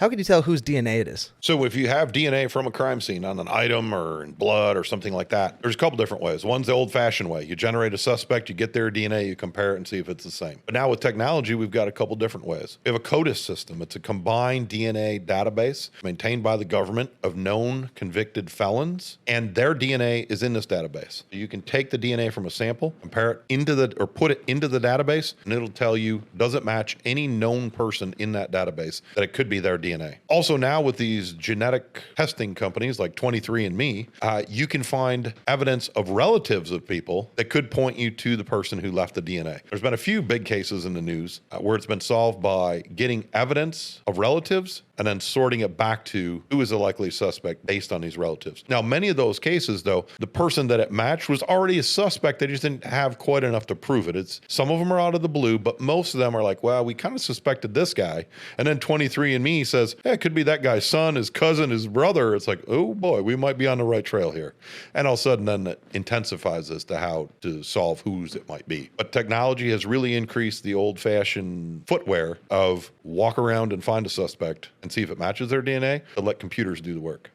How can you tell whose DNA it is? So if you have DNA from a crime scene on an item or in blood or something like that, there's a couple different ways. One's the old-fashioned way. You generate a suspect, you get their DNA, you compare it and see if it's the same. But now with technology, we've got a couple different ways. We have a CODIS system. It's a combined DNA database maintained by the government of known convicted felons, and their DNA is in this database. You can take the DNA from a sample, compare it put it into the database, and it'll tell you, does it match any known person in that database that it could be their DNA. Also now with these genetic testing companies like 23andMe, you can find evidence of relatives of people that could point you to the person who left the DNA. There's been a few big cases in the news where it's been solved by getting evidence of relatives and then sorting it back to who is a likely suspect based on these relatives. Now, many of those cases, though, the person that it matched was already a suspect. They just didn't have quite enough to prove it. Some of them are out of the blue, but most of them are like, well, we kind of suspected this guy. And then 23andMe says, hey, it could be that guy's son, his cousin, his brother. It's like, oh boy, we might be on the right trail here. And all of a sudden then it intensifies as to how to solve whose it might be. But technology has really increased the old-fashioned footwear of walk around and find a suspect and see if it matches their DNA, to let computers do the work.